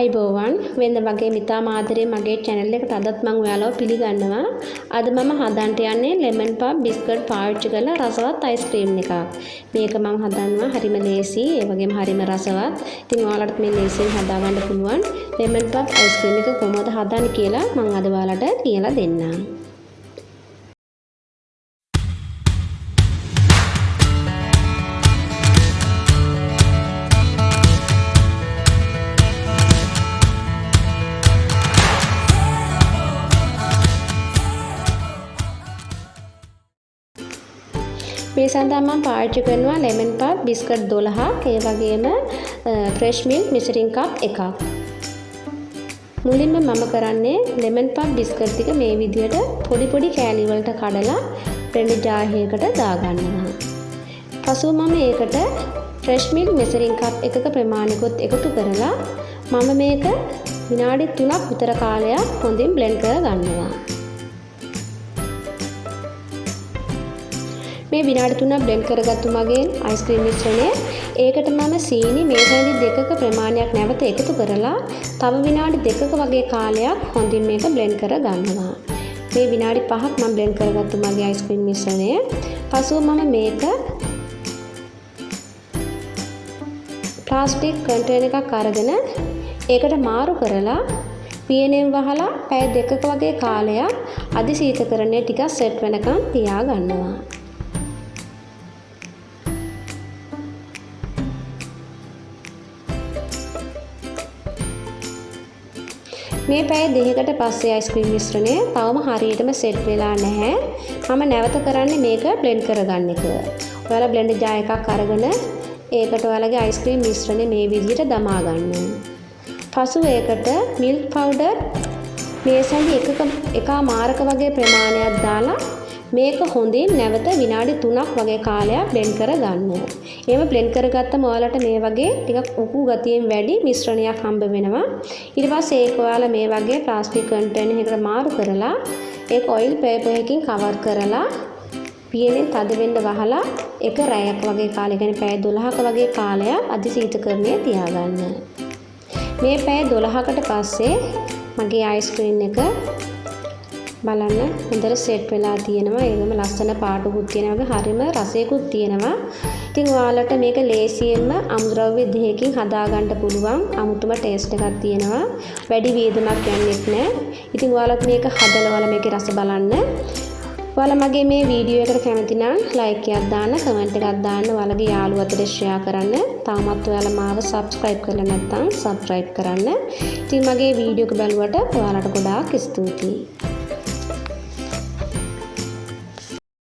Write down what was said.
අයිබෝවන් වෙනද වගේ මිතා මාදරේ මගේ channel එකට අදත් මම ඔයාලව පිළිගන්නවා. අද මම හදන්න යන්නේ lemon puff biscuit පාවිච්චි කරලා රසවත් ice cream එකක්. මේක මම හදනවා හරිම ලේසි, ඒ වගේම හරිම රසවත්. ඉතින් ඔයාලට මේ ලේසියෙන් හදා ගන්න පුළුවන් lemon puff ice cream එක කොහොමද හදන්නේ කියලා මම අද ඔයාලට කියලා දෙන්නම්. මේ සඳහා මම පාවිච්චි කරනවා lemon puff biscuit 12ක්, ඒ වගේම fresh milk measuring cup එකක්. මුලින්ම මම කරන්නේ lemon puff biscuit ටික මේ විදිහට පොඩි පොඩි කෑලි වලට කඩලා blender jar එකකට දාගන්නවා. පසුව මම ඒකට fresh milk measuring cup එකක ප්‍රමාණිකුත් එකතු කරලා මම මේක විනාඩි 3ක් විතර කාලයක් හොඳින් blend කර ගන්නවා. මේ විනාඩි 3ක් blend කරගත්තු මගේ ice cream මිශ්‍රණය ඒකට මම සීනි මේසැඳි දෙකක ප්‍රමාණයක් නැවත එකතු කරලා තව විනාඩි 2ක වගේ කාලයක් හොඳින් මේක blend කර ගන්නවා. මේ විනාඩි 5ක් මම blend කරගත්තු මගේ ice cream මිශ්‍රණය. පසුව මම මේක ප්ලාස්ටික් කන්ටේනර් එකක් අරගෙන ඒකට මාරු කරලා පියනෙන් වහලා පැය 2ක වගේ කාලයක් අධි ශීතකරණය ටිකක් සෙට් වෙනකන් තියා ගන්නවා. මේ පැය දෙකකට පස්සේ ice cream මිශ්‍රණය තවම හරියටම සෙට් වෙලා නැහැ. මම නැවත කරන්නේ මේක blend කරගන්න එක. ඔයාලා blender jar එකක් අරගෙන ඒකට ඔයාලගේ ice cream මිශ්‍රණය මේ විදිහට දමා ගන්න. පසුව ඒකට milk powder මේසැඳි එකමාරක වගේ ප්‍රමාණයක් දාලා මේක හොඳින් නැවත විනාඩි 3ක් වගේ කාලයක් blend කරගන්න. එහෙම blend කරගත්තම ඔයාලට මේ වගේ ටිකක් උකු ගතියෙන් වැඩි මිශ්‍රණයක් හම්බ වෙනවා. ඊට පස්සේ ඒක ඔයාලා මේ වගේ ප්ලාස්ටික් කන්ටේනර් එකකට මාරු කරලා ඒක oil paper එකකින් cover කරලා පියනෙන් තද වෙන්න වහලා ඒක රැයක් වගේ කාලයක්, කියන්නේ පැය 12ක වගේ කාලයක් අධි ශීතකරණයේ තියාගන්න. මේ පැය 12කට පස්සේ මගේ ice cream එක බලන්න හොඳට සෙට් වෙලා තියෙනවා. ඒකම ලස්සන පාටකුත් තියෙනවා, වගේ හරිම රසයකුත් තියෙනවා. ඉතින් ඔයාලට මේක ලේසියෙන්ම අමුද්‍රව්‍ය දෙකකින් හදා ගන්න පුළුවන්. අමුතුම ටේස්ට් එකක් තියෙනවා. වැඩි වේදමක් යන්නේත් නැහැ. ඉතින් ඔයාලත් මේක හදලා ඔයාලා මේකේ රස බලන්න. ඔයාලා මගේ මේ වීඩියෝ එකට කැමති නම් ලයික් එකක් දාන්න, කමෙන්ට් එකක් දාන්න, ඔයාලගේ යාළුවන්ට ෂෙයා කරන්න. තාමත් ඔයාලා මාව subscribe කරලා නැත්නම් subscribe කරන්න. ඉතින් මගේ වීඩියෝ එක බලුවට ඔයාලට ගොඩාක් ස්තුතියි.